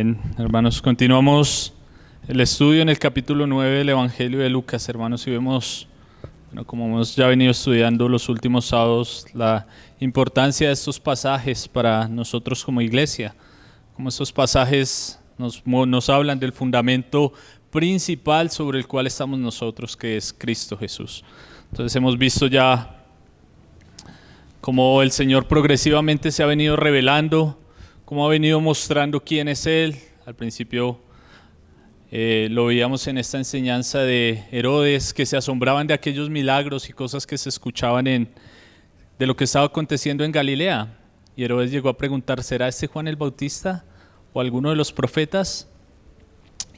Amén. Hermanos, continuamos el estudio en el capítulo 9 del Evangelio de Lucas, hermanos, y vemos, como hemos ya venido estudiando los últimos sábados, la importancia de estos pasajes para nosotros como iglesia. Como estos pasajes nos hablan del fundamento principal sobre el cual estamos nosotros, que es Cristo Jesús. Entonces hemos visto ya cómo el Señor progresivamente se ha venido revelando, cómo ha venido mostrando quién es Él. Al principio lo veíamos en esta enseñanza de Herodes, que se asombraban de aquellos milagros y cosas que se escuchaban de lo que estaba aconteciendo en Galilea. Y Herodes llegó a preguntar, ¿será este Juan el Bautista o alguno de los profetas?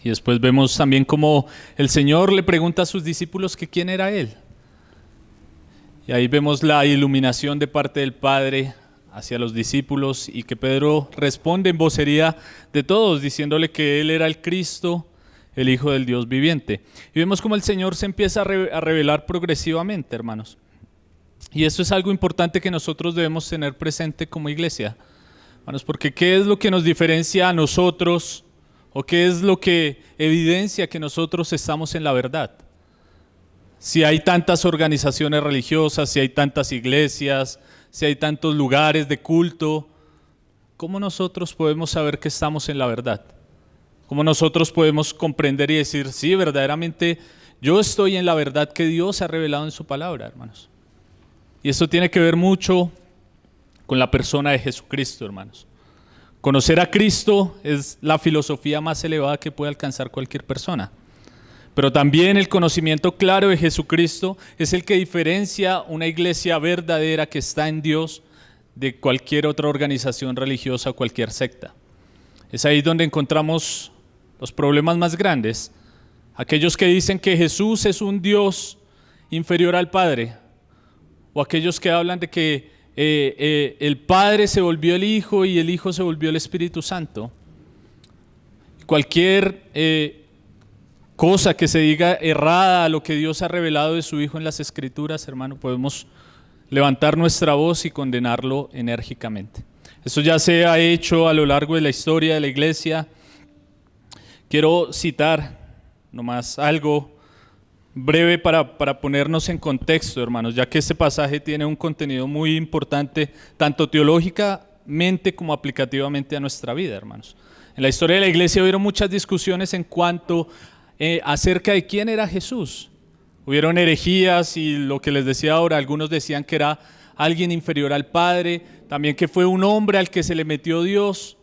Y después vemos también cómo el Señor le pregunta a sus discípulos que quién era Él. Y ahí vemos la iluminación de parte del Padre hacia los discípulos, y que Pedro responde en vocería de todos, diciéndole que Él era el Cristo, el Hijo del Dios viviente. Y vemos cómo el Señor se empieza a revelar progresivamente, hermanos. Y esto es algo importante que nosotros debemos tener presente como iglesia, hermanos, porque ¿qué es lo que nos diferencia a nosotros, o qué es lo que evidencia que nosotros estamos en la verdad? Si hay tantas organizaciones religiosas, si hay tantas iglesias, si hay tantos lugares de culto, ¿cómo nosotros podemos saber que estamos en la verdad? ¿Cómo nosotros podemos comprender y decir, sí, verdaderamente yo estoy en la verdad que Dios ha revelado en su palabra, hermanos? Y esto tiene que ver mucho con la persona de Jesucristo, hermanos. Conocer a Cristo es la filosofía más elevada que puede alcanzar cualquier persona. Pero también el conocimiento claro de Jesucristo es el que diferencia una iglesia verdadera que está en Dios de cualquier otra organización religiosa o cualquier secta. Es ahí donde encontramos los problemas más grandes. Aquellos que dicen que Jesús es un Dios inferior al Padre, o aquellos que hablan de que el Padre se volvió el Hijo y el Hijo se volvió el Espíritu Santo. Cualquier cosa que se diga errada a lo que Dios ha revelado de su Hijo en las Escrituras, hermano, podemos levantar nuestra voz y condenarlo enérgicamente. Eso ya se ha hecho a lo largo de la historia de la iglesia. Quiero citar nomás algo breve para ponernos en contexto, hermanos, ya que este pasaje tiene un contenido muy importante, tanto teológicamente como aplicativamente a nuestra vida, hermanos. En la historia de la iglesia hubieron muchas discusiones en cuanto acerca de quién era Jesús. Hubieron herejías y lo que les decía ahora, algunos decían que era alguien inferior al Padre, también que fue un hombre al que se le metió Dios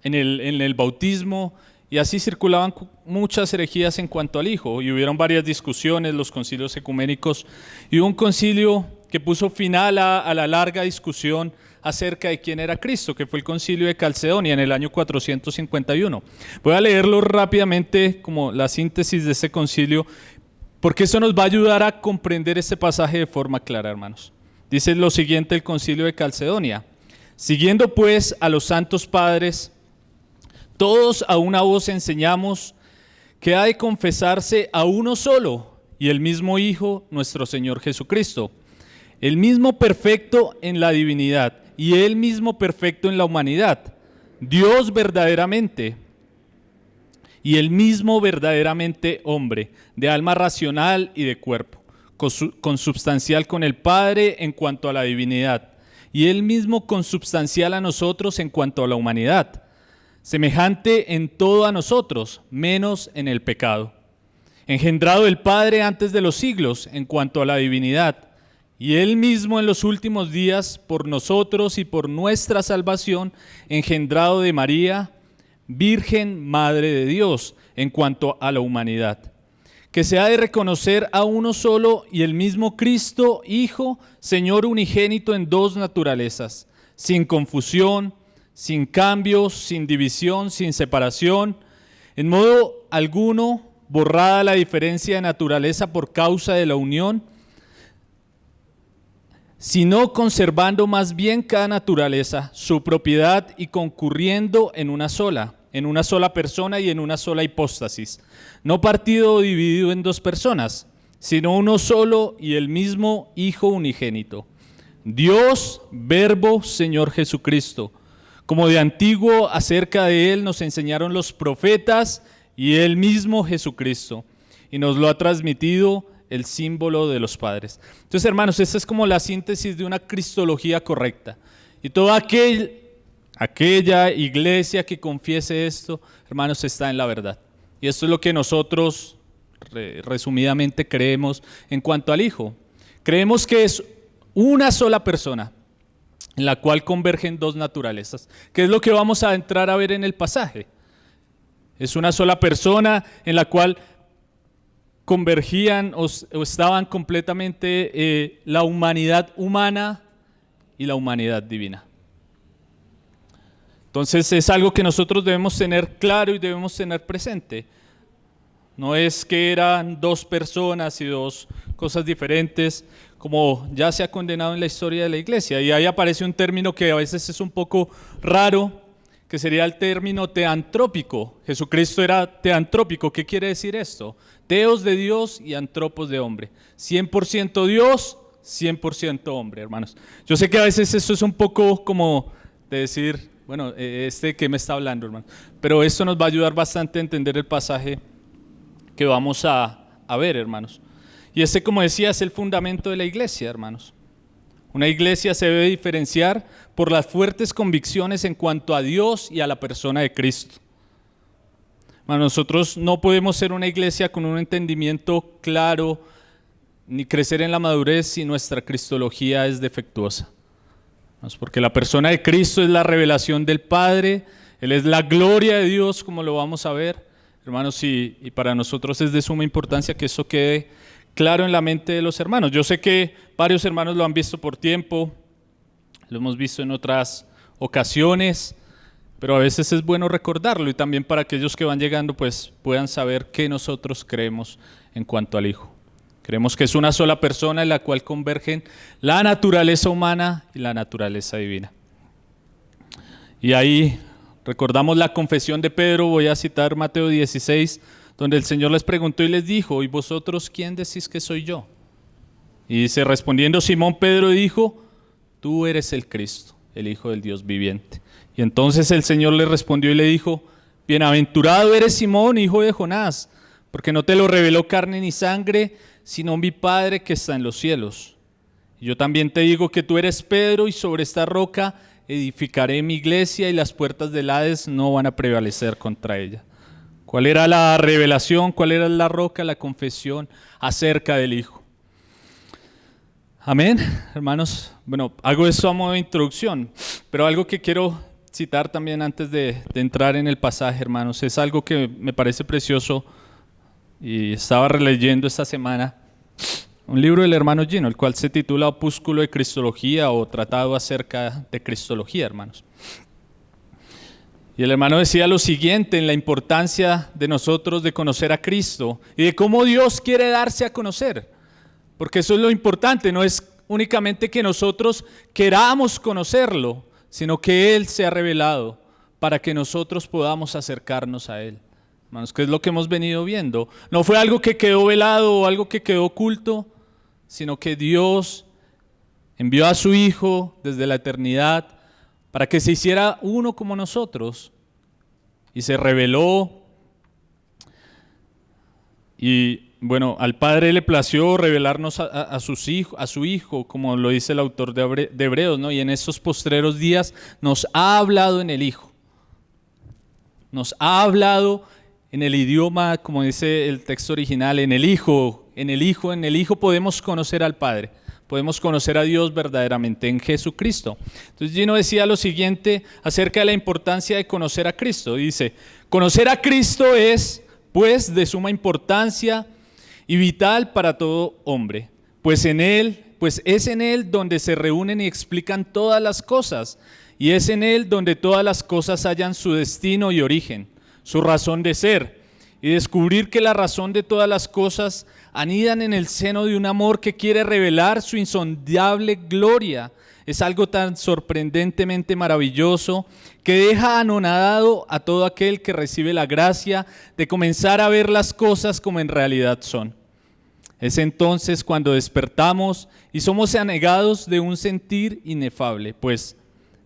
en el bautismo, y así circulaban muchas herejías en cuanto al Hijo, y hubieron varias discusiones, los concilios ecuménicos, y hubo un concilio que puso final a la larga discusión acerca de quién era Cristo, que fue el concilio de Calcedonia en el año 451. Voy a leerlo rápidamente como la síntesis de ese concilio, porque eso nos va a ayudar a comprender este pasaje de forma clara, hermanos. Dice lo siguiente el concilio de Calcedonia: siguiendo pues a los santos padres, todos a una voz enseñamos que ha de confesarse a uno solo, y el mismo Hijo, nuestro Señor Jesucristo, el mismo perfecto en la divinidad y Él mismo perfecto en la humanidad, Dios verdaderamente, y el mismo verdaderamente hombre, de alma racional y de cuerpo, consubstancial con el Padre en cuanto a la divinidad, y Él mismo consubstancial a nosotros en cuanto a la humanidad, semejante en todo a nosotros, menos en el pecado, engendrado del Padre antes de los siglos en cuanto a la divinidad, y Él mismo en los últimos días por nosotros y por nuestra salvación, engendrado de María, Virgen Madre de Dios, en cuanto a la humanidad, que se ha de reconocer a uno solo y el mismo Cristo, Hijo, Señor unigénito en dos naturalezas, sin confusión, sin cambios, sin división, sin separación, en modo alguno borrada la diferencia de naturaleza por causa de la unión, sino conservando más bien cada naturaleza, su propiedad, y concurriendo en una sola persona y en una sola hipóstasis, no partido o dividido en dos personas, sino uno solo y el mismo Hijo unigénito, Dios, Verbo, Señor Jesucristo, como de antiguo acerca de Él nos enseñaron los profetas y Él mismo Jesucristo, y nos lo ha transmitido el símbolo de los padres. Entonces, hermanos, esta es como la síntesis de una cristología correcta. Y toda aquella iglesia que confiese esto, hermanos, está en la verdad. Y esto es lo que nosotros resumidamente creemos en cuanto al Hijo. Creemos que es una sola persona en la cual convergen dos naturalezas, que es lo que vamos a entrar a ver en el pasaje. Es una sola persona en la cual convergían o estaban completamente la humanidad humana y la humanidad divina. Entonces es algo que nosotros debemos tener claro y debemos tener presente. No es que eran dos personas y dos cosas diferentes, como ya se ha condenado en la historia de la iglesia. Y ahí aparece un término que a veces es un poco raro, que sería el término teantrópico. Jesucristo era teantrópico. ¿Qué quiere decir esto? Teos de Dios y antropos de hombre. 100% Dios, 100% hombre, hermanos. Yo sé que a veces esto es un poco como de decir, bueno, ¿qué me está hablando, hermano? Pero esto nos va a ayudar bastante a entender el pasaje que vamos a ver, hermanos. Y como decía, es el fundamento de la iglesia, hermanos. Una iglesia se debe diferenciar por las fuertes convicciones en cuanto a Dios y a la persona de Cristo. Bueno, nosotros no podemos ser una iglesia con un entendimiento claro ni crecer en la madurez si nuestra cristología es defectuosa. Porque la persona de Cristo es la revelación del Padre, Él es la gloria de Dios, como lo vamos a ver, hermanos, y para nosotros es de suma importancia que eso quede claro en la mente de los hermanos. Yo sé que varios hermanos lo han visto por tiempo, lo hemos visto en otras ocasiones, pero a veces es bueno recordarlo y también para aquellos que van llegando pues puedan saber qué nosotros creemos en cuanto al Hijo. Creemos que es una sola persona en la cual convergen la naturaleza humana y la naturaleza divina. Y ahí recordamos la confesión de Pedro, voy a citar Mateo 16, donde el Señor les preguntó y les dijo, ¿y vosotros quién decís que soy yo? Y dice, respondiendo Simón Pedro dijo, tú eres el Cristo, el Hijo del Dios viviente. Y entonces el Señor le respondió y le dijo, bienaventurado eres Simón, hijo de Jonás, porque no te lo reveló carne ni sangre, sino mi Padre que está en los cielos. Y yo también te digo que tú eres Pedro, y sobre esta roca edificaré mi iglesia, y las puertas del Hades no van a prevalecer contra ella. ¿Cuál era la revelación? ¿Cuál era la roca? La confesión acerca del Hijo. Amén, hermanos. Bueno, hago esto a modo de introducción, pero algo que quiero citar también antes de entrar en el pasaje, hermanos, es algo que me parece precioso y estaba releyendo esta semana un libro del hermano Gino, el cual se titula Opúsculo de Cristología o Tratado acerca de Cristología, hermanos. Y el hermano decía lo siguiente en la importancia de nosotros de conocer a Cristo y de cómo Dios quiere darse a conocer, porque eso es lo importante, no es únicamente que nosotros queramos conocerlo, sino que Él se ha revelado para que nosotros podamos acercarnos a Él. Hermanos, ¿qué es lo que hemos venido viendo? No fue algo que quedó velado o algo que quedó oculto, sino que Dios envió a su Hijo desde la eternidad para que se hiciera uno como nosotros y se reveló. Y bueno, al Padre le plació revelarnos a su Hijo, como lo dice el autor de Hebreos, ¿no? Y en estos postreros días nos ha hablado en el Hijo. Nos ha hablado en el idioma, como dice el texto original, en el Hijo podemos conocer al Padre, podemos conocer a Dios verdaderamente en Jesucristo. Entonces Gino decía lo siguiente acerca de la importancia de conocer a Cristo. Dice, conocer a Cristo es, pues, de suma importancia y vital para todo hombre, pues es en Él donde se reúnen y explican todas las cosas, y es en Él donde todas las cosas hallan su destino y origen, su razón de ser, y descubrir que la razón de todas las cosas anidan en el seno de un amor que quiere revelar su insondable gloria. Es algo tan sorprendentemente maravilloso que deja anonadado a todo aquel que recibe la gracia de comenzar a ver las cosas como en realidad son. Es entonces cuando despertamos y somos anegados de un sentir inefable, pues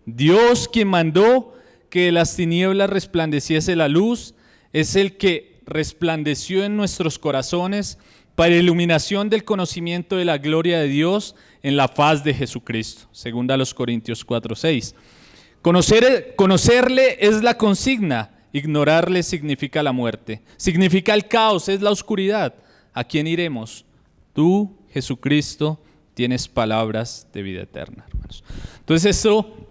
Dios, quien mandó que de las tinieblas resplandeciese la luz, es el que resplandeció en nuestros corazones para iluminación del conocimiento de la gloria de Dios en la faz de Jesucristo. Segunda a los Corintios 4:6. Conocerle es la consigna, ignorarle significa la muerte, significa el caos, es la oscuridad. ¿A quién iremos? Tú, Jesucristo, tienes palabras de vida eterna, hermanos. Entonces esto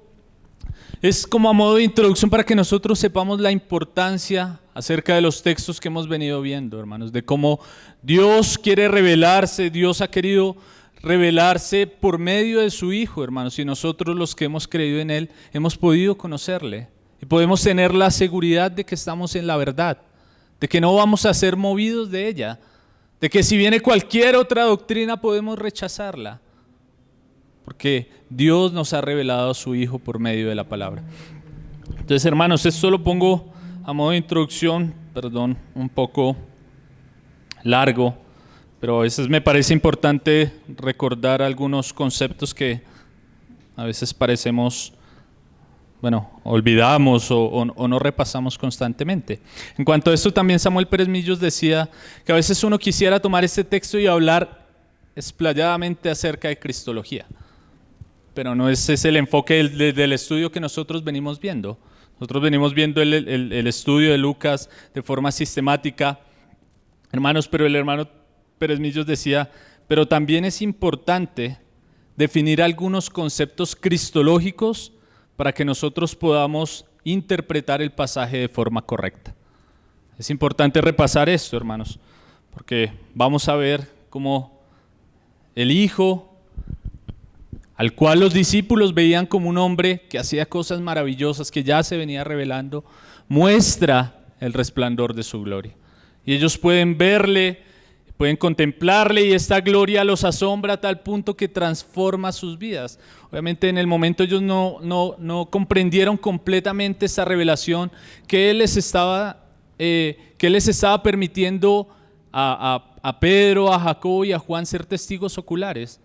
es como a modo de introducción para que nosotros sepamos la importancia acerca de los textos que hemos venido viendo, hermanos, de cómo Dios quiere revelarse, Dios ha querido revelarse por medio de su Hijo, hermanos, y nosotros los que hemos creído en Él hemos podido conocerle y podemos tener la seguridad de que estamos en la verdad, de que no vamos a ser movidos de ella, de que si viene cualquier otra doctrina podemos rechazarla, porque Dios nos ha revelado a su Hijo por medio de la palabra. Entonces, hermanos, esto lo pongo a modo de introducción, perdón, un poco largo, pero a veces me parece importante recordar algunos conceptos que a veces parecemos, olvidamos o no repasamos constantemente. En cuanto a esto, también Samuel Pérez Millos decía que a veces uno quisiera tomar este texto y hablar explayadamente acerca de cristología, pero no ese es el enfoque del estudio que nosotros venimos viendo. Nosotros venimos viendo el estudio de Lucas de forma sistemática, hermanos, pero el hermano Pérez Millos decía, pero también es importante definir algunos conceptos cristológicos para que nosotros podamos interpretar el pasaje de forma correcta. Es importante repasar esto, hermanos, porque vamos a ver cómo el Hijo, al cual los discípulos veían como un hombre que hacía cosas maravillosas, que ya se venía revelando, muestra el resplandor de su gloria. Y ellos pueden verle, pueden contemplarle, y esta gloria los asombra a tal punto que transforma sus vidas. Obviamente en el momento ellos no comprendieron completamente esta revelación que Él les estaba permitiendo a Pedro, a Jacobo y a Juan ser testigos oculares.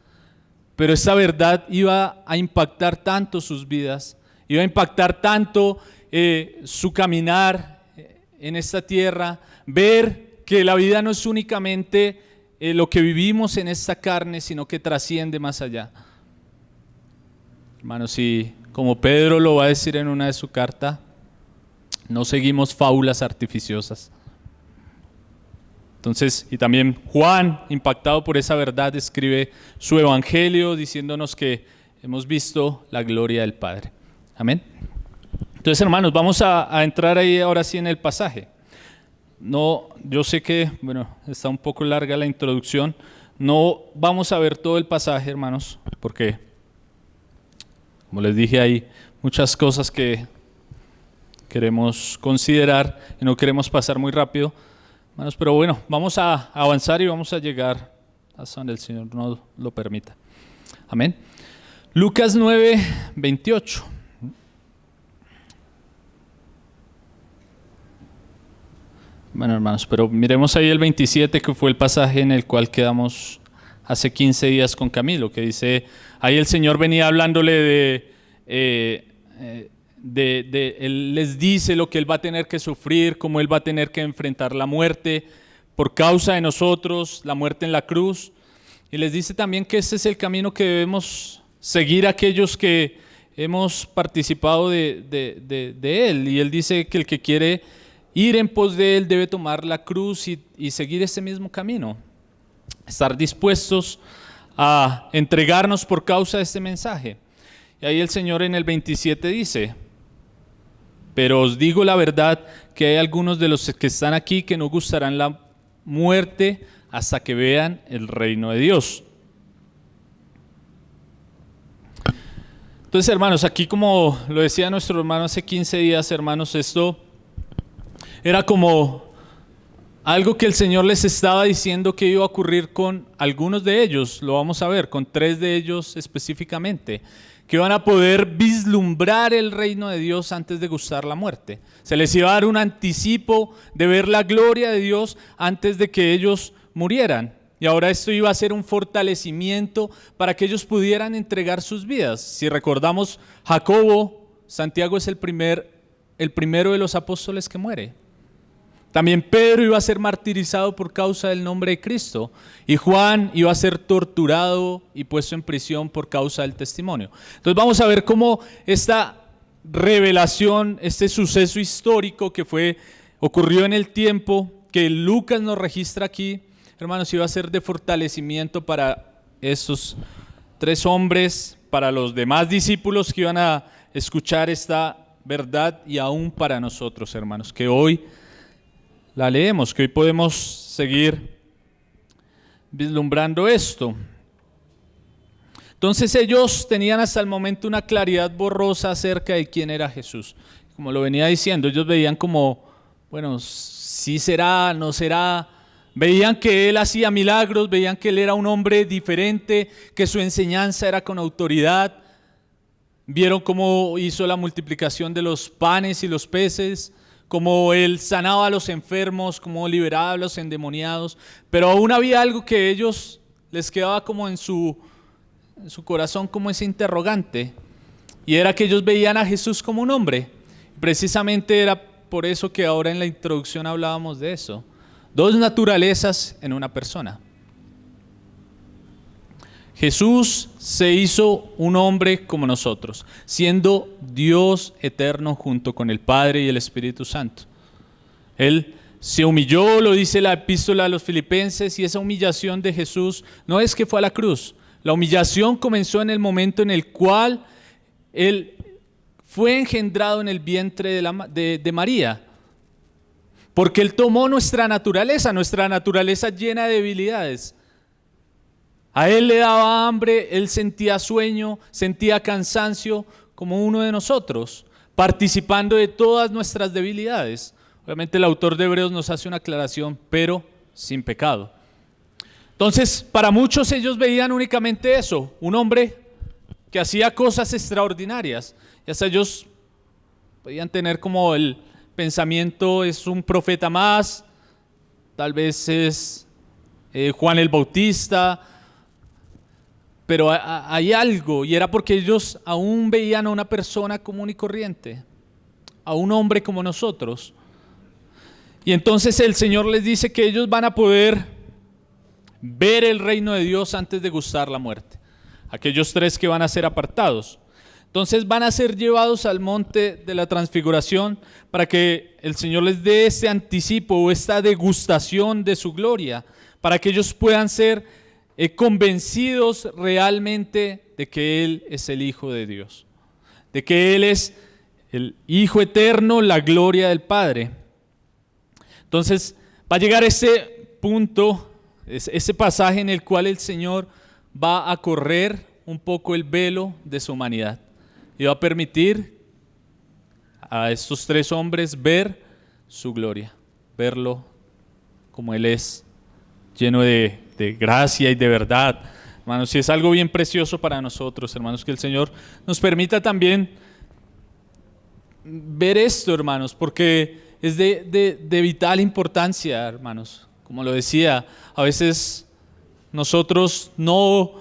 Pero esta verdad iba a impactar tanto sus vidas, iba a impactar tanto su caminar en esta tierra, ver que la vida no es únicamente lo que vivimos en esta carne, sino que trasciende más allá. Hermanos, y como Pedro lo va a decir en una de su carta, no seguimos fábulas artificiosas. Entonces, y también Juan, impactado por esa verdad, escribe su evangelio diciéndonos que hemos visto la gloria del Padre. Amén. Entonces, hermanos, vamos a entrar ahí ahora sí en el pasaje. No, yo sé que, está un poco larga la introducción. No vamos a ver todo el pasaje, hermanos, porque, como les dije, hay muchas cosas que queremos considerar y no queremos pasar muy rápido. Hermanos, pero vamos a avanzar y vamos a llegar hasta donde el Señor nos lo permita. Amén. Lucas 9:28. Hermanos, pero miremos ahí el 27, que fue el pasaje en el cual quedamos hace 15 días con Camilo, que dice, ahí el Señor venía hablándole Él les dice lo que Él va a tener que sufrir, cómo Él va a tener que enfrentar la muerte por causa de nosotros, la muerte en la cruz, y les dice también que este es el camino que debemos seguir aquellos que hemos participado de Él, y Él dice que el que quiere ir en pos de Él debe tomar la cruz y seguir ese mismo camino, estar dispuestos a entregarnos por causa de este mensaje. Y ahí el Señor en el 27 dice, pero os digo la verdad que hay algunos de los que están aquí que no gustarán la muerte hasta que vean el reino de Dios. Entonces, hermanos, aquí como lo decía nuestro hermano hace 15 días, hermanos, esto era como algo que el Señor les estaba diciendo que iba a ocurrir con algunos de ellos, lo vamos a ver, con 3 de ellos específicamente, que van a poder vislumbrar el reino de Dios antes de gustar la muerte. Se les iba a dar un anticipo de ver la gloria de Dios antes de que ellos murieran. Y ahora esto iba a ser un fortalecimiento para que ellos pudieran entregar sus vidas. Si recordamos, Jacobo, Santiago es el primero de los apóstoles que muere. También Pedro iba a ser martirizado por causa del nombre de Cristo. Y Juan iba a ser torturado y puesto en prisión por causa del testimonio. Entonces vamos a ver cómo esta revelación, este suceso histórico que ocurrió en el tiempo, que Lucas nos registra aquí, hermanos, iba a ser de fortalecimiento para estos 3 hombres, para los demás discípulos que iban a escuchar esta verdad y aún para nosotros, hermanos, que hoy la leemos, que hoy podemos seguir vislumbrando esto. Entonces ellos tenían hasta el momento una claridad borrosa acerca de quién era Jesús. Como lo venía diciendo, ellos veían como, bueno, sí será, no será. Veían que él hacía milagros, veían que él era un hombre diferente, que su enseñanza era con autoridad. Vieron cómo hizo la multiplicación de los panes y los peces, cómo él sanaba a los enfermos, cómo liberaba a los endemoniados. Pero aún había algo que a ellos les quedaba como en su corazón, como ese interrogante. Y era que ellos veían a Jesús como un hombre. Precisamente era por eso que ahora en la introducción hablábamos de eso. 2 naturalezas en una persona. Jesús se hizo un hombre como nosotros, siendo Dios eterno junto con el Padre y el Espíritu Santo. Él se humilló, lo dice la epístola a los Filipenses, y esa humillación de Jesús no es que fue a la cruz. La humillación comenzó en el momento en el cual Él fue engendrado en el vientre de María. Porque Él tomó nuestra naturaleza llena de debilidades. A Él le daba hambre, Él sentía sueño, sentía cansancio como uno de nosotros, participando de todas nuestras debilidades. Obviamente el autor de Hebreos nos hace una aclaración, pero sin pecado. Entonces, para muchos ellos veían únicamente eso, un hombre que hacía cosas extraordinarias. Y hasta ellos podían tener como el pensamiento, es un profeta más, tal vez es Juan el Bautista, pero hay algo, y era porque ellos aún veían a una persona común y corriente, a un hombre como nosotros. Y entonces el Señor les dice que ellos van a poder ver el reino de Dios antes de gustar la muerte. Aquellos 3 que van a ser apartados. Entonces van a ser llevados al monte de la transfiguración para que el Señor les dé este anticipo o esta degustación de su gloria, para que ellos puedan ser convencidos realmente de que Él es el Hijo de Dios, de que Él es el Hijo eterno, la gloria del Padre. Entonces va a llegar ese punto, ese pasaje en el cual el Señor va a correr un poco el velo de su humanidad y va a permitir a estos 3 hombres ver su gloria, verlo como Él es, lleno de gracia y de verdad. Hermanos, y es algo bien precioso para nosotros, hermanos, que el Señor nos permita también ver esto, hermanos, porque es de vital importancia, hermanos. Como lo decía, a veces nosotros no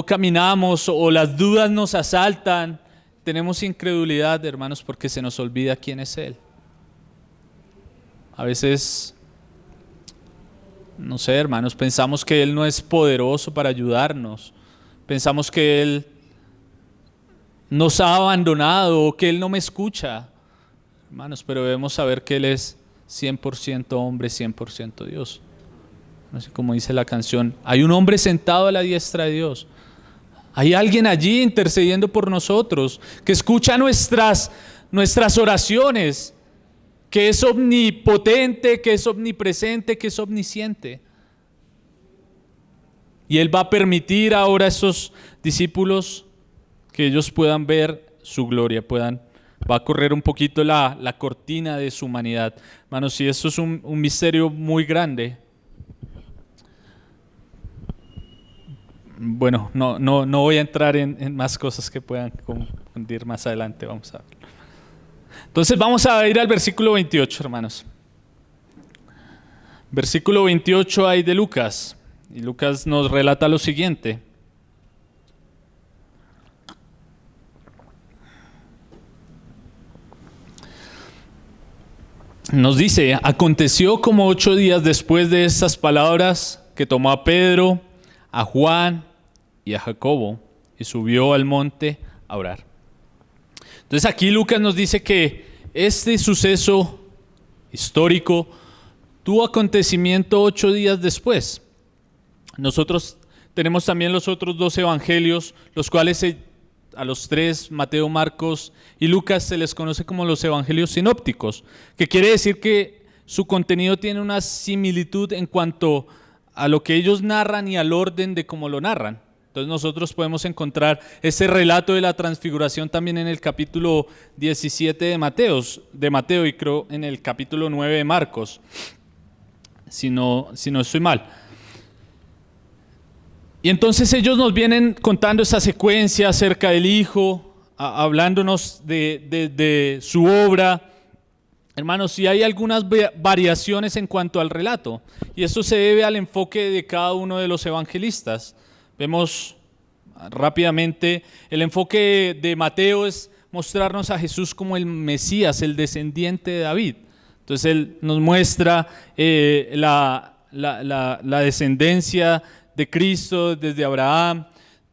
caminamos o las dudas nos asaltan, tenemos incredulidad, hermanos, porque se nos olvida quién es Él. A veces, no sé, hermanos, pensamos que Él no es poderoso para ayudarnos, pensamos que Él nos ha abandonado o que Él no me escucha, hermanos, pero debemos saber que Él es 100% hombre, 100% Dios. No sé cómo dice la canción, hay un hombre sentado a la diestra de Dios. Hay alguien allí intercediendo por nosotros, que escucha nuestras oraciones, que es omnipotente, que es omnipresente, que es omnisciente. Y Él va a permitir ahora a esos discípulos que ellos puedan ver su gloria, va a correr un poquito la cortina de su humanidad. Hermanos, y esto es un misterio muy grande. Bueno, no voy a entrar en más cosas que puedan confundir más adelante, vamos a ver. Entonces vamos a ir al versículo 28, hermanos. Versículo 28 ahí de Lucas. Y Lucas nos relata lo siguiente. Nos dice: aconteció como 8 días después de estas palabras que tomó a Pedro, a Juan y a Jacobo y subió al monte a orar. Entonces aquí Lucas nos dice que este suceso histórico tuvo acontecimiento 8 días después. Nosotros tenemos también los otros 2 evangelios, los cuales a los 3, Mateo, Marcos y Lucas, se les conoce como los evangelios sinópticos, que quiere decir que su contenido tiene una similitud en cuanto a lo que ellos narran y al orden de cómo lo narran. Entonces nosotros podemos encontrar ese relato de la transfiguración también en el capítulo 17 de Mateo y creo en el capítulo 9 de Marcos, si no estoy mal. Y entonces ellos nos vienen contando esa secuencia acerca del Hijo, hablándonos de su obra. Hermanos, y hay algunas variaciones en cuanto al relato, y esto se debe al enfoque de cada uno de los evangelistas. Vemos rápidamente, el enfoque de Mateo es mostrarnos a Jesús como el Mesías, el descendiente de David. Entonces él nos muestra la descendencia de Cristo desde Abraham,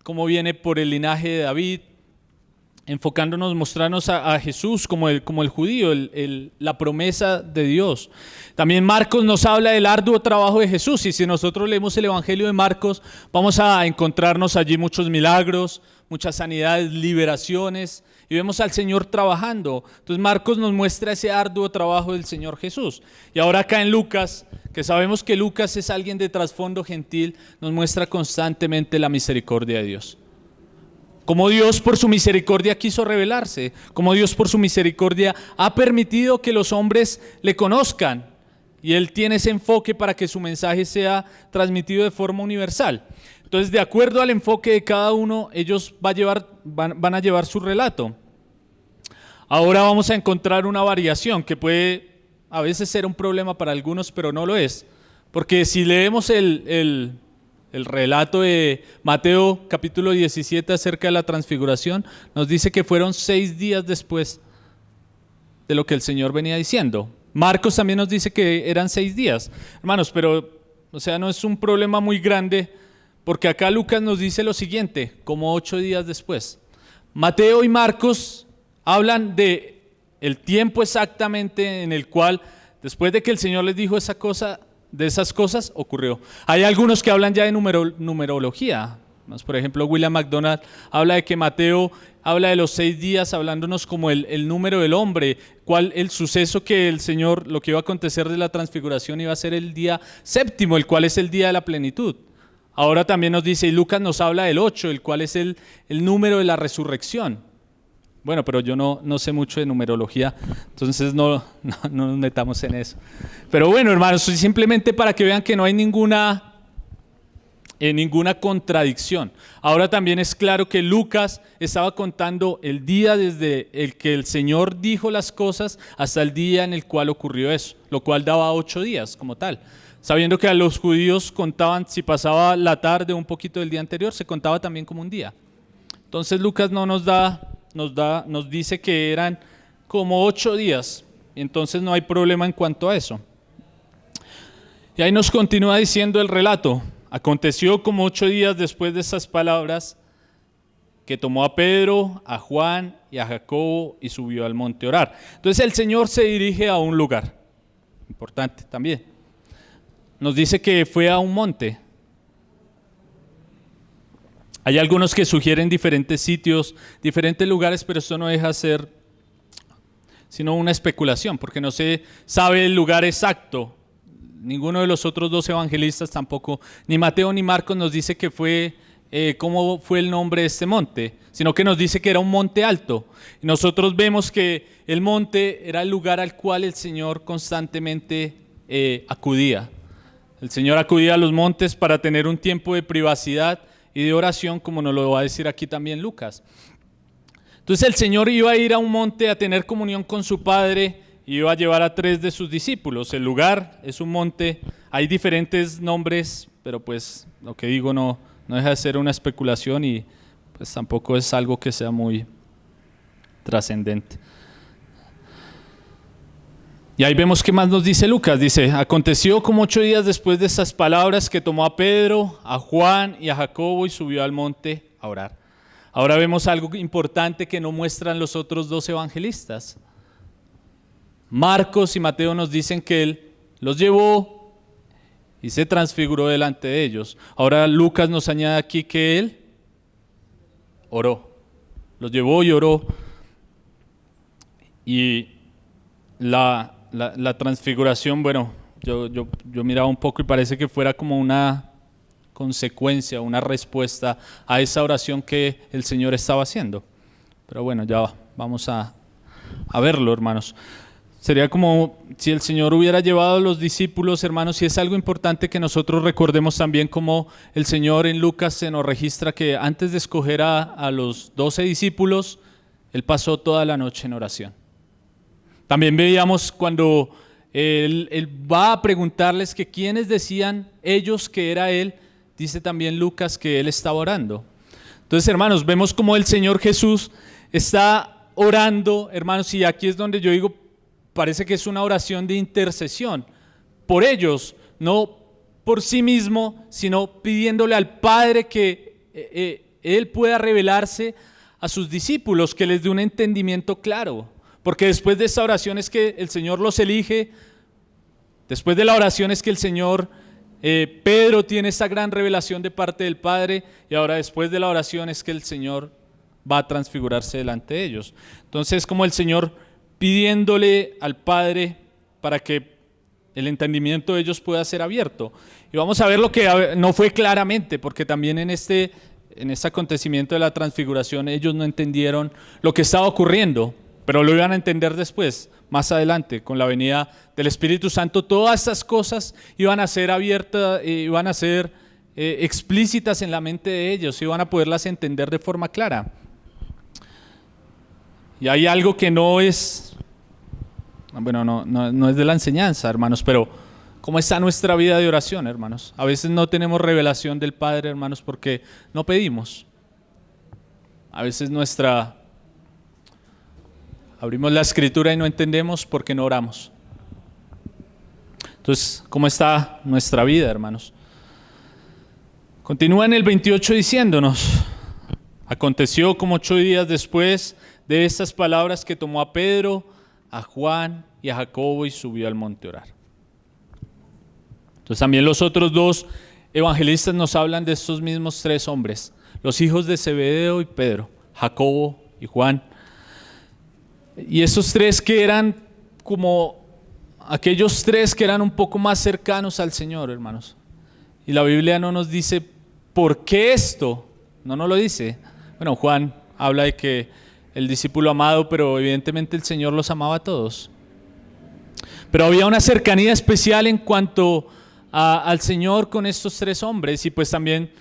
cómo viene por el linaje de David, enfocándonos, mostrarnos a Jesús como el judío, la promesa de Dios. También Marcos nos habla del arduo trabajo de Jesús, y si nosotros leemos el Evangelio de Marcos, vamos a encontrarnos allí muchos milagros, muchas sanidades, liberaciones, y vemos al Señor trabajando. Entonces Marcos nos muestra ese arduo trabajo del Señor Jesús. Y ahora acá en Lucas, que sabemos que Lucas es alguien de trasfondo gentil, nos muestra constantemente la misericordia de Dios. Como Dios por su misericordia quiso revelarse, como Dios por su misericordia ha permitido que los hombres le conozcan, y Él tiene ese enfoque para que su mensaje sea transmitido de forma universal. Entonces, de acuerdo al enfoque de cada uno, ellos van a llevar su relato. Ahora vamos a encontrar una variación que puede a veces ser un problema para algunos, pero no lo es. Porque si leemos el relato de Mateo capítulo 17 acerca de la transfiguración, nos dice que fueron 6 días después de lo que el Señor venía diciendo. Marcos también nos dice que eran 6 días. Hermanos, pero no es un problema muy grande, porque acá Lucas nos dice lo siguiente, como 8 días después. Mateo y Marcos hablan de el tiempo exactamente en el cual, después de que el Señor les dijo de esas cosas, ocurrió. Hay algunos que hablan ya de numerología. Por ejemplo, William MacDonald habla de que Mateo habla de los 6 días, hablándonos como el número del hombre, el suceso que el Señor, lo que iba a acontecer de la transfiguración iba a ser el día 7, el cual es el día de la plenitud. Ahora también nos dice, y Lucas nos habla del 8, el cual es el número de la resurrección. Bueno, pero yo no sé mucho de numerología, entonces no nos metamos en eso. Pero bueno, hermanos, simplemente para que vean que no hay ninguna contradicción. Ahora también es claro que Lucas estaba contando el día desde el que el Señor dijo las cosas hasta el día en el cual ocurrió eso, lo cual daba 8 días como tal. Sabiendo que a los judíos contaban, si pasaba la tarde o un poquito del día anterior, se contaba también como un día. Entonces Lucas no nos dice que eran como 8 días, y entonces no hay problema en cuanto a eso. Y ahí nos continúa diciendo el relato. Aconteció como 8 días después de esas palabras que tomó a Pedro, a Juan y a Jacobo y subió al monte a orar. Entonces el Señor se dirige a un lugar importante también. Nos dice que fue a un monte. Hay algunos que sugieren diferentes sitios, diferentes lugares, pero esto no deja de ser sino una especulación, porque no se sabe el lugar exacto. Ninguno de los otros 2 evangelistas tampoco, ni Mateo ni Marcos nos dice que cómo fue el nombre de este monte, sino que nos dice que era un monte alto. Y nosotros vemos que el monte era el lugar al cual el Señor constantemente acudía. El Señor acudía a los montes para tener un tiempo de privacidad y de oración, como nos lo va a decir aquí también Lucas. Entonces el Señor iba a ir a un monte a tener comunión con su Padre, y iba a llevar a 3 de sus discípulos. El lugar es un monte, hay diferentes nombres pero pues lo que digo no deja de ser una especulación y pues tampoco es algo que sea muy trascendente. Y ahí vemos qué más nos dice Lucas. Dice: aconteció como 8 días después de estas palabras que tomó a Pedro, a Juan y a Jacobo y subió al monte a orar. Ahora vemos algo importante que no muestran los otros 2 evangelistas. Marcos y Mateo nos dicen que él los llevó y se transfiguró delante de ellos. Ahora Lucas nos añade aquí que él oró. Los llevó y oró. Y la transfiguración, bueno, yo miraba un poco y parece que fuera como una consecuencia, una respuesta a esa oración que el Señor estaba haciendo. Pero bueno, ya vamos a verlo, hermanos. Sería como si el Señor hubiera llevado a los discípulos, hermanos, y es algo importante que nosotros recordemos también, como el Señor en Lucas se nos registra que antes de escoger a los 12 discípulos, Él pasó toda la noche en oración. También veíamos cuando él va a preguntarles que quiénes decían ellos que era Él, dice también Lucas que Él estaba orando. Entonces, hermanos, vemos como el Señor Jesús está orando, hermanos, y aquí es donde yo digo, parece que es una oración de intercesión por ellos, no por sí mismo, sino pidiéndole al Padre que Él pueda revelarse a sus discípulos, que les dé un entendimiento claro, porque después de esta oración es que el Señor los elige, después de la oración es que el Señor, Pedro tiene esta gran revelación de parte del Padre, y ahora después de la oración es que el Señor va a transfigurarse delante de ellos. Entonces, como el Señor pidiéndole al Padre para que el entendimiento de ellos pueda ser abierto. Y vamos a ver lo que no fue claramente, porque también en este acontecimiento de la transfiguración ellos no entendieron lo que estaba ocurriendo, pero lo iban a entender después, más adelante, con la venida del Espíritu Santo. Todas estas cosas iban a ser abiertas, iban a ser explícitas en la mente de ellos, iban a poderlas entender de forma clara. Y hay algo que no es, bueno, no es de la enseñanza, hermanos, pero ¿cómo está nuestra vida de oración, hermanos? A veces no tenemos revelación del Padre, hermanos, porque no pedimos. A veces abrimos la Escritura y no entendemos porque no oramos. Entonces, ¿cómo está nuestra vida, hermanos? Continúa en el 28 diciéndonos: aconteció como 8 días después de estas palabras que tomó a Pedro, a Juan y a Jacobo y subió al monte a orar. Entonces también los otros 2 evangelistas nos hablan de estos mismos 3 hombres, los hijos de Zebedeo y Pedro, Jacobo y Juan. Y esos 3 que eran como aquellos 3 que eran un poco más cercanos al Señor, hermanos. Y la Biblia no nos dice por qué esto, no nos lo dice. Bueno, Juan habla de que el discípulo amado, pero evidentemente el Señor los amaba a todos. Pero había una cercanía especial en cuanto al Señor con estos 3 hombres, y pues también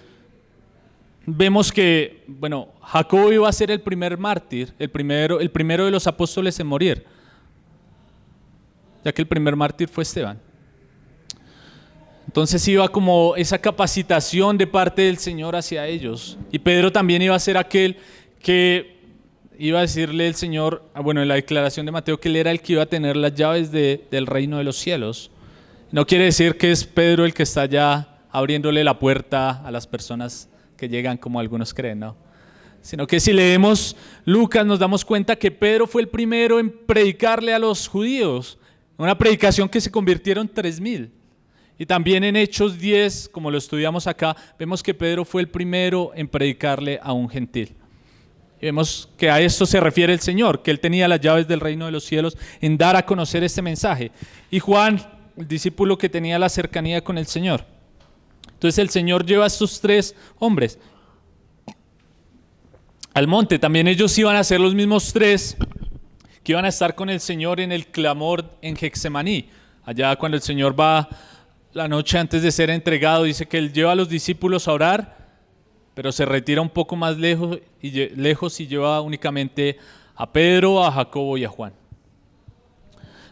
vemos que, bueno, Jacobo iba a ser el primer mártir, el primero de los apóstoles en morir, ya que el primer mártir fue Esteban. Entonces iba como esa capacitación de parte del Señor hacia ellos, y Pedro también iba a ser aquel que iba a decirle el Señor, bueno, en la declaración de Mateo, que él era el que iba a tener las llaves del reino de los cielos. No quiere decir que es Pedro el que está ya abriéndole la puerta a las personas que llegan, como algunos creen, ¿no? Sino que si leemos Lucas nos damos cuenta que Pedro fue el primero en predicarle a los judíos, una predicación que se convirtieron 3,000. Y también en Hechos 10, como lo estudiamos acá, vemos que Pedro fue el primero en predicarle a un gentil. Y vemos que a esto se refiere el Señor, que Él tenía las llaves del reino de los cielos en dar a conocer este mensaje. Y Juan, el discípulo que tenía la cercanía con el Señor. Entonces el Señor lleva a estos 3 hombres al monte. También ellos iban a ser los mismos 3 que iban a estar con el Señor en el clamor en Getsemaní. Allá cuando el Señor va la noche antes de ser entregado, dice que Él lleva a los discípulos a orar, pero se retira un poco más lejos y lleva únicamente a Pedro, a Jacobo y a Juan.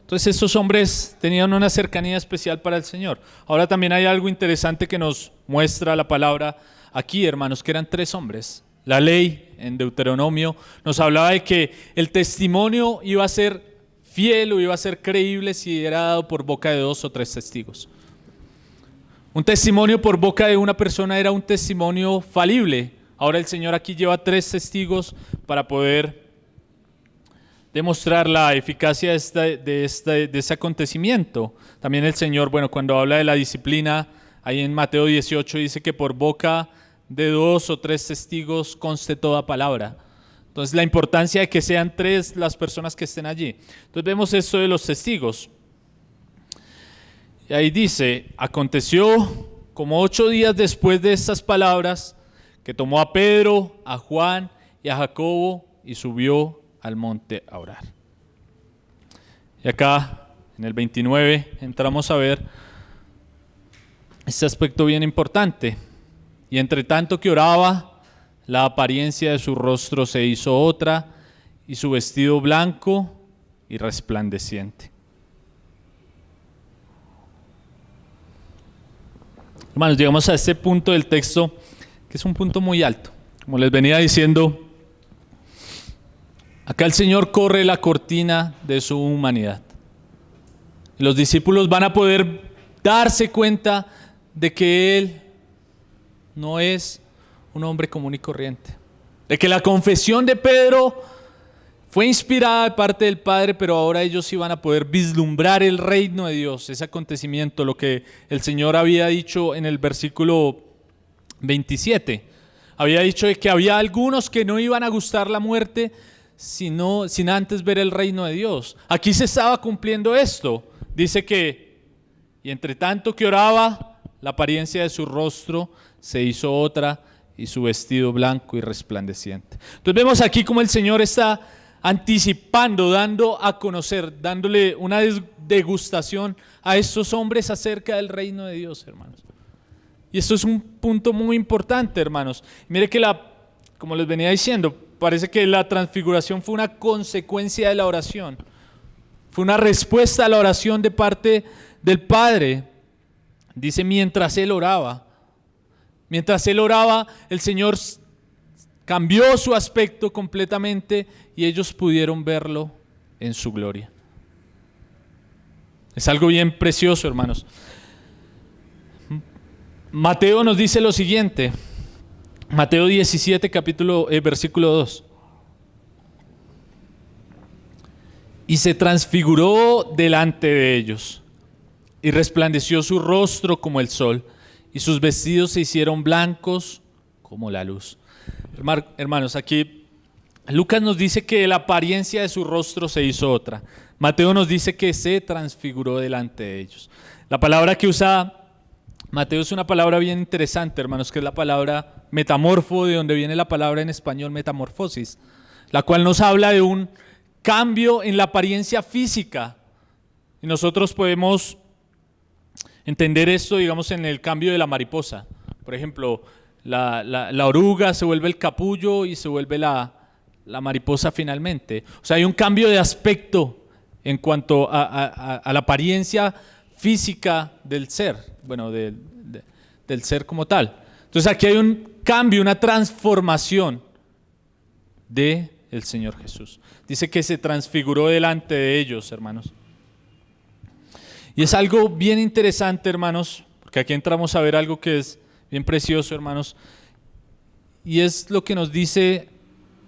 Entonces estos hombres tenían una cercanía especial para el Señor. Ahora también hay algo interesante que nos muestra la palabra aquí, hermanos, que eran 3 hombres. La ley en Deuteronomio nos hablaba de que el testimonio iba a ser fiel o iba a ser creíble si era dado por boca de 2 o 3 testigos. Un testimonio por boca de una persona era un testimonio falible. Ahora el Señor aquí lleva 3 testigos para poder demostrar la eficacia de ese acontecimiento. También el Señor, cuando habla de la disciplina, ahí en Mateo 18 dice que por boca de 2 o 3 testigos conste toda palabra. Entonces la importancia de que sean 3 las personas que estén allí. Entonces vemos esto de los testigos. Y ahí dice, aconteció como 8 días después de estas palabras, que tomó a Pedro, a Juan y a Jacobo y subió al monte a orar. Y acá en el 29 entramos a ver este aspecto bien importante. Y entre tanto que oraba, la apariencia de su rostro se hizo otra y su vestido blanco y resplandeciente. Hermanos, llegamos a este punto del texto que es un punto muy alto. Como les venía diciendo, acá el Señor corre la cortina de su humanidad. Y los discípulos van a poder darse cuenta de que Él no es un hombre común y corriente. De que la confesión de Pedro fue inspirada de parte del Padre, pero ahora ellos iban a poder vislumbrar el reino de Dios, ese acontecimiento, lo que el Señor había dicho en el versículo 27. Había dicho de que había algunos que no iban a gustar la muerte sin antes ver el reino de Dios. Aquí se estaba cumpliendo esto. Dice que, y entre tanto que oraba, la apariencia de su rostro se hizo otra y su vestido blanco y resplandeciente. Entonces vemos aquí como el Señor está anticipando, dando a conocer, dándole una degustación a estos hombres acerca del reino de Dios, hermanos. Y esto es un punto muy importante, hermanos. Mire que como les venía diciendo, parece que la transfiguración fue una consecuencia de la oración. Fue una respuesta a la oración de parte del Padre. Dice, mientras Él oraba, el Señor cambió su aspecto completamente y ellos pudieron verlo en su gloria. Es algo bien precioso, hermanos. Mateo nos dice lo siguiente, Mateo 17, versículo 2. Y se transfiguró delante de ellos, y resplandeció su rostro como el sol, y sus vestidos se hicieron blancos como la luz. Hermanos, aquí Lucas nos dice que la apariencia de su rostro se hizo otra. Mateo nos dice que se transfiguró delante de ellos. La palabra que usa Mateo es una palabra bien interesante, hermanos, que es la palabra metamorfo, de donde viene la palabra en español metamorfosis, la cual nos habla de un cambio en la apariencia física. Y nosotros podemos entender esto, digamos, en el cambio de la mariposa. Por ejemplo, la oruga se vuelve el capullo y se vuelve la mariposa finalmente. O sea, hay un cambio de aspecto en cuanto a la apariencia física del ser, del ser como tal. Entonces aquí hay un cambio, una transformación del Señor Jesús. Dice que se transfiguró delante de ellos, hermanos. Y es algo bien interesante, hermanos, porque aquí entramos a ver algo que es bien precioso, hermanos, y es lo que nos dice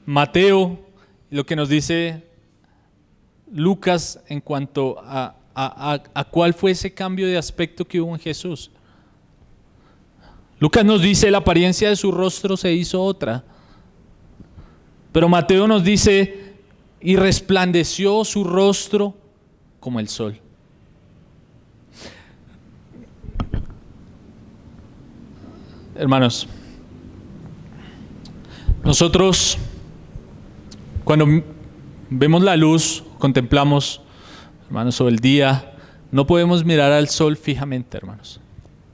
Mateo, lo que nos dice Lucas en cuanto a cuál fue ese cambio de aspecto que hubo en Jesús. Lucas nos dice la apariencia de su rostro se hizo otra, pero Mateo nos dice y resplandeció su rostro como el sol. Hermanos, nosotros cuando vemos la luz, contemplamos, hermanos, o el día, no podemos mirar al sol fijamente, hermanos,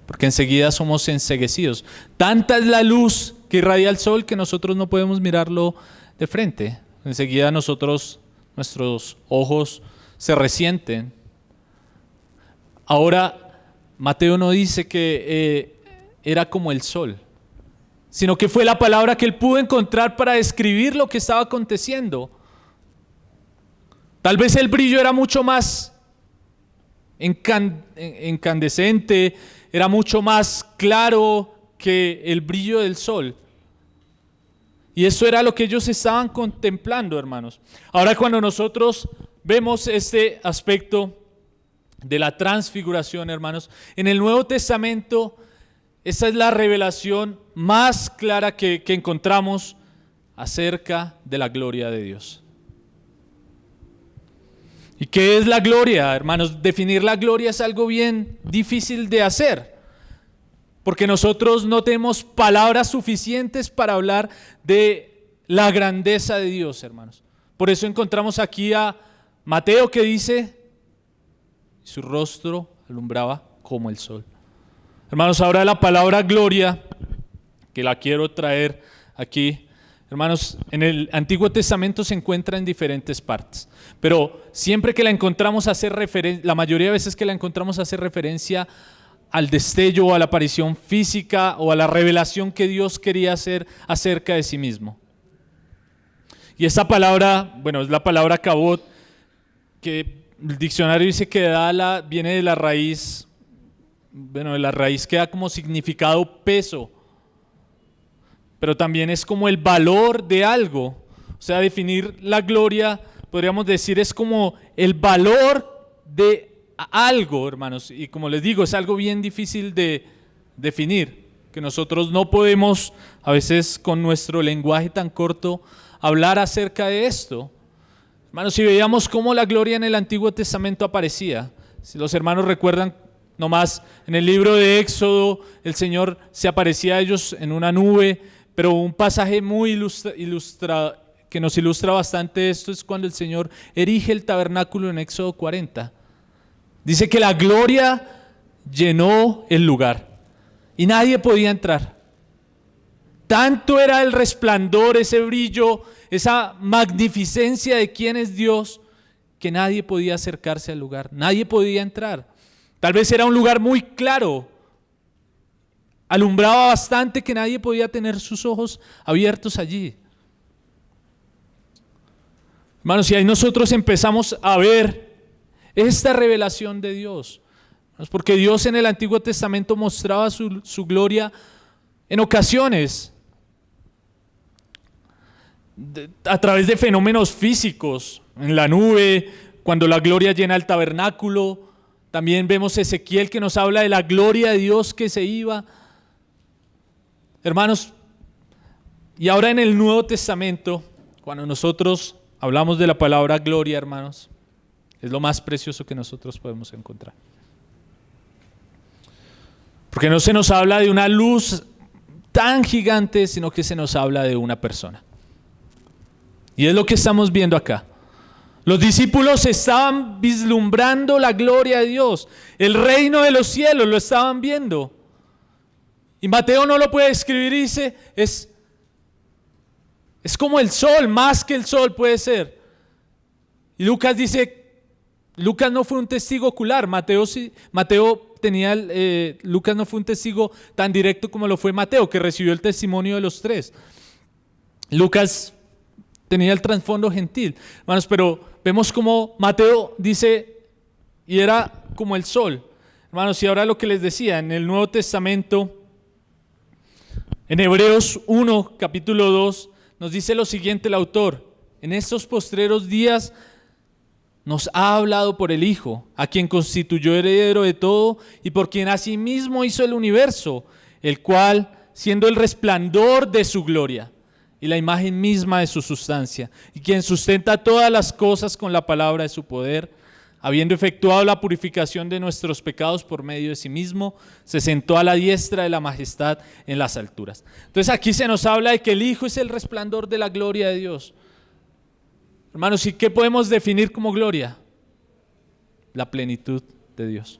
porque enseguida somos enceguecidos. Tanta es la luz que irradia el sol que nosotros no podemos mirarlo de frente. Enseguida nuestros ojos se resienten. Ahora, Mateo no dice que era como el sol, sino que fue la palabra que él pudo encontrar para describir lo que estaba aconteciendo. Tal vez el brillo era mucho más incandescente, era mucho más claro que el brillo del sol. Y eso era lo que ellos estaban contemplando, hermanos. Ahora, cuando nosotros vemos este aspecto de la transfiguración, hermanos, en el Nuevo Testamento, esa es la revelación más clara que encontramos acerca de la gloria de Dios. ¿Y qué es la gloria, hermanos? Definir la gloria es algo bien difícil de hacer, porque nosotros no tenemos palabras suficientes para hablar de la grandeza de Dios, hermanos. Por eso encontramos aquí a Mateo que dice, su rostro alumbraba como el sol. Hermanos, ahora la palabra gloria, que la quiero traer aquí, hermanos, en el Antiguo Testamento se encuentra en diferentes partes, pero siempre que la encontramos hace referencia, la mayoría de veces que la encontramos hace referencia al destello o a la aparición física o a la revelación que Dios quería hacer acerca de sí mismo. Y esta palabra, bueno, es la palabra kabod, que el diccionario dice que viene de la raíz, bueno, de la raíz que da como significado peso, pero también es como el valor de algo. O sea, definir la gloria, podríamos decir, es como el valor de algo, hermanos, y como les digo, es algo bien difícil de definir, que nosotros no podemos, a veces con nuestro lenguaje tan corto, hablar acerca de esto. Hermanos, si veíamos cómo la gloria en el Antiguo Testamento aparecía, si los hermanos recuerdan, nomás en el libro de Éxodo, el Señor se aparecía a ellos en una nube, pero un pasaje muy que nos ilustra bastante esto es cuando el Señor erige el tabernáculo en Éxodo 40. Dice que la gloria llenó el lugar y nadie podía entrar. Tanto era el resplandor, ese brillo, esa magnificencia de quién es Dios, que nadie podía acercarse al lugar, nadie podía entrar. Tal vez era un lugar muy claro, alumbraba bastante que nadie podía tener sus ojos abiertos allí. Hermanos, y ahí nosotros empezamos a ver esta revelación de Dios, porque Dios en el Antiguo Testamento mostraba su gloria en ocasiones a través de fenómenos físicos, en la nube, cuando la gloria llena el tabernáculo. También vemos Ezequiel que nos habla de la gloria de Dios que se iba. Hermanos, y ahora en el Nuevo Testamento, cuando nosotros hablamos de la palabra gloria, hermanos, es lo más precioso que nosotros podemos encontrar. Porque no se nos habla de una luz tan gigante, sino que se nos habla de una persona. Y es lo que estamos viendo acá. Los discípulos estaban vislumbrando la gloria de Dios, el reino de los cielos lo estaban viendo. Y Mateo no lo puede escribir y dice, es como el sol, más que el sol puede ser. Y Lucas dice, Lucas no fue un testigo ocular, Lucas no fue un testigo tan directo como lo fue Mateo, que recibió el testimonio de los tres. Lucas tenía el trasfondo gentil, hermanos, pero vemos como Mateo dice, y era como el sol. Hermanos, y ahora lo que les decía, en el Nuevo Testamento, en Hebreos 1, capítulo 2, nos dice lo siguiente el autor: en estos postreros días nos ha hablado por el Hijo, a quien constituyó heredero de todo y por quien asimismo hizo el universo, el cual, siendo el resplandor de su gloria y la imagen misma de su sustancia, y quien sustenta todas las cosas con la palabra de su poder, habiendo efectuado la purificación de nuestros pecados por medio de sí mismo, se sentó a la diestra de la majestad en las alturas. Entonces aquí se nos habla de que el Hijo es el resplandor de la gloria de Dios. Hermanos, ¿y qué podemos definir como gloria? La plenitud de Dios.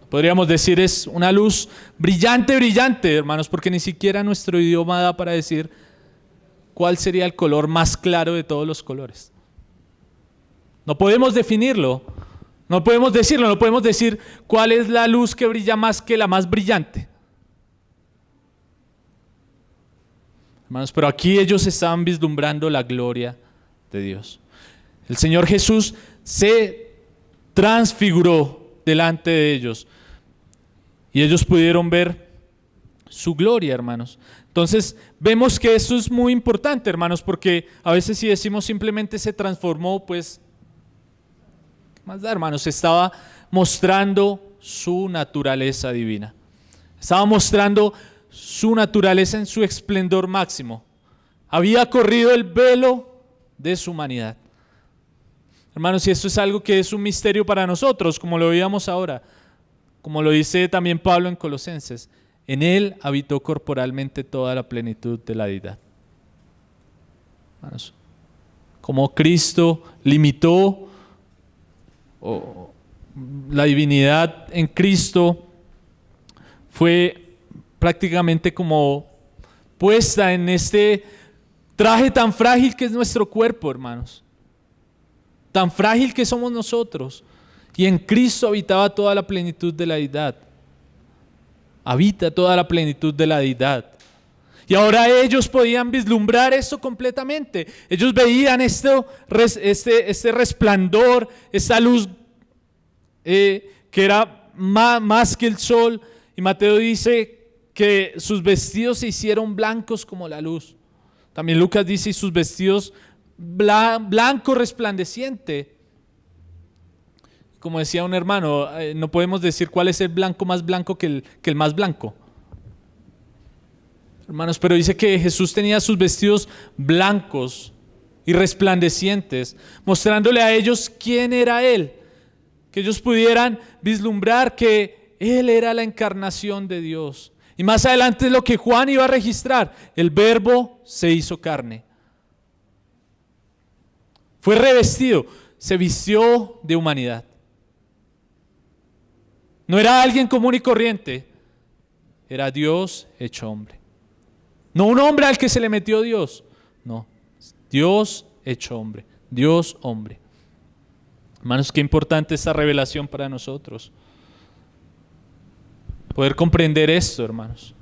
Podríamos decir es una luz brillante, brillante, hermanos, porque ni siquiera nuestro idioma da para decir cuál sería el color más claro de todos los colores. No podemos definirlo, no podemos decirlo, no podemos decir cuál es la luz que brilla más que la más brillante. Hermanos, pero aquí ellos estaban vislumbrando la gloria de Dios. El Señor Jesús se transfiguró delante de ellos y ellos pudieron ver su gloria, hermanos. Entonces vemos que eso es muy importante, hermanos, porque a veces si decimos simplemente se transformó, pues ¿qué más da, hermanos? Estaba mostrando su naturaleza divina, estaba mostrando su naturaleza en su esplendor máximo. Había corrido el velo de su humanidad. Hermanos, y esto es algo que es un misterio para nosotros, como lo veíamos ahora, como lo dice también Pablo en Colosenses. En él habitó corporalmente toda la plenitud de la deidad. Hermanos, como Cristo limitó la divinidad en Cristo, fue prácticamente como puesta en este traje tan frágil que es nuestro cuerpo, hermanos. Tan frágil que somos nosotros. Y en Cristo habitaba toda la plenitud de la deidad. Habita toda la plenitud de la deidad. Y ahora ellos podían vislumbrar esto completamente. Ellos veían este resplandor, esta luz que era más que el sol. Y Mateo dice que sus vestidos se hicieron blancos como la luz. También Lucas dice, y sus vestidos blanco resplandeciente. Como decía un hermano, no podemos decir cuál es el blanco más blanco que el más blanco. Hermanos, pero dice que Jesús tenía sus vestidos blancos y resplandecientes, mostrándole a ellos quién era Él. Que ellos pudieran vislumbrar que Él era la encarnación de Dios. Y más adelante es lo que Juan iba a registrar. El Verbo se hizo carne. Fue revestido, se vistió de humanidad. No era alguien común y corriente, era Dios hecho hombre. No un hombre al que se le metió Dios, no, Dios hecho hombre, Dios hombre. Hermanos, qué importante esta revelación para nosotros. Poder comprender esto, hermanos.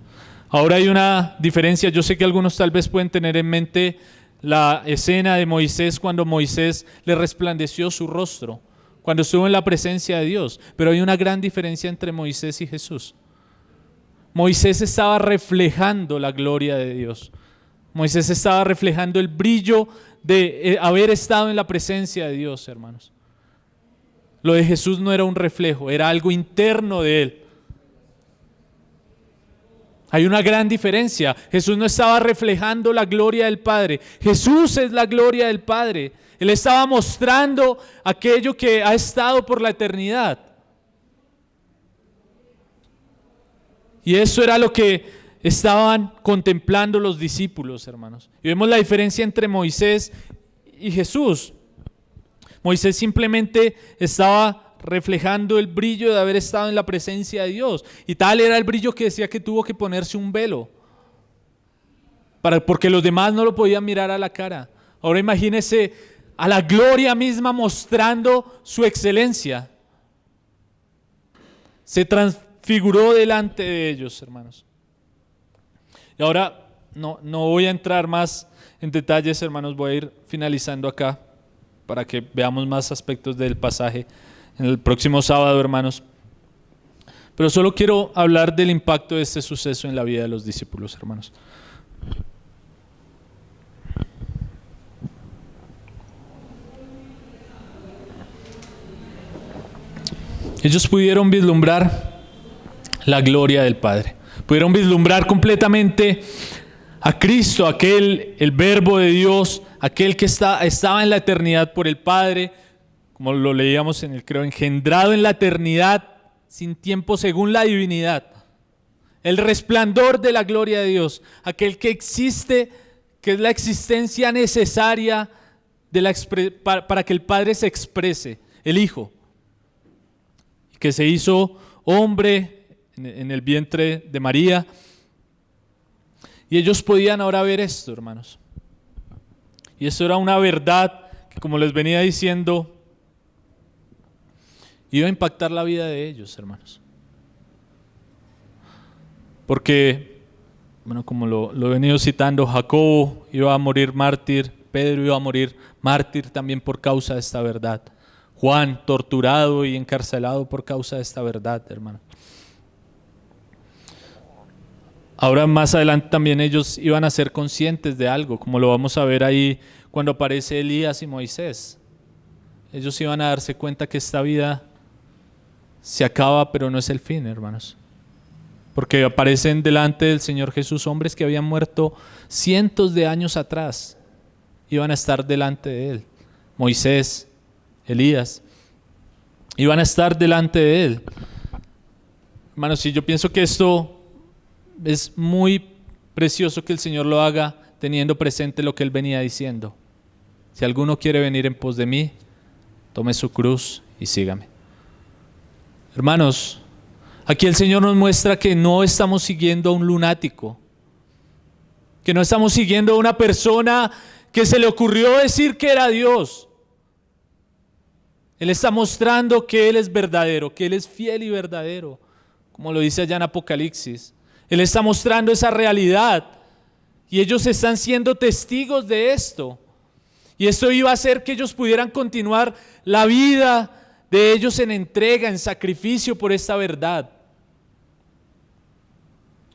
Ahora hay una diferencia, yo sé que algunos tal vez pueden tener en mente la escena de Moisés cuando Moisés le resplandeció su rostro, cuando estuvo en la presencia de Dios, pero hay una gran diferencia entre Moisés y Jesús. Moisés estaba reflejando la gloria de Dios. Moisés estaba reflejando el brillo de haber estado en la presencia de Dios, hermanos. Lo de Jesús no era un reflejo, era algo interno de él. Hay una gran diferencia. Jesús no estaba reflejando la gloria del Padre. Jesús es la gloria del Padre. Él estaba mostrando aquello que ha estado por la eternidad. Y eso era lo que estaban contemplando los discípulos, hermanos. Y vemos la diferencia entre Moisés y Jesús. Moisés simplemente estaba reflejando el brillo de haber estado en la presencia de Dios. Y tal era el brillo que decía que tuvo que ponerse un velo, porque los demás no lo podían mirar a la cara. Ahora imagínese a la gloria misma mostrando su excelencia. Se transfiguró delante de ellos, hermanos. Y ahora no voy a entrar más en detalles, hermanos, voy a ir finalizando acá para que veamos más aspectos del pasaje en el próximo sábado, hermanos. Pero solo quiero hablar del impacto de este suceso en la vida de los discípulos, hermanos. Ellos pudieron vislumbrar la gloria del Padre. Pudieron vislumbrar completamente a Cristo, el Verbo de Dios, aquel que estaba en la eternidad por el Padre, como lo leíamos en el credo, engendrado en la eternidad, sin tiempo según la divinidad. El resplandor de la gloria de Dios, aquel que existe, que es la existencia necesaria para que el Padre se exprese, el Hijo, que se hizo hombre en el vientre de María. Y ellos podían ahora ver esto, hermanos. Y esto era una verdad que, como les venía diciendo, iba a impactar la vida de ellos, hermanos. Porque, bueno, como lo he venido citando, Jacobo iba a morir mártir, Pedro iba a morir mártir también por causa de esta verdad. Juan, torturado y encarcelado por causa de esta verdad, hermano. Ahora más adelante también ellos iban a ser conscientes de algo, como lo vamos a ver ahí cuando aparece Elías y Moisés. Ellos iban a darse cuenta que esta vida se acaba, pero no es el fin, hermanos. Porque aparecen delante del Señor Jesús hombres que habían muerto cientos de años atrás. Iban a estar delante de Él. Moisés, Elías, iban a estar delante de Él. Hermanos, y yo pienso que esto es muy precioso que el Señor lo haga teniendo presente lo que Él venía diciendo. Si alguno quiere venir en pos de mí, tome su cruz y sígame. Hermanos, aquí el Señor nos muestra que no estamos siguiendo a un lunático, que no estamos siguiendo a una persona que se le ocurrió decir que era Dios. Él está mostrando que Él es verdadero, que Él es fiel y verdadero, como lo dice allá en Apocalipsis. Él está mostrando esa realidad y ellos están siendo testigos de esto. Y esto iba a hacer que ellos pudieran continuar la vida de ellos en entrega, en sacrificio por esta verdad.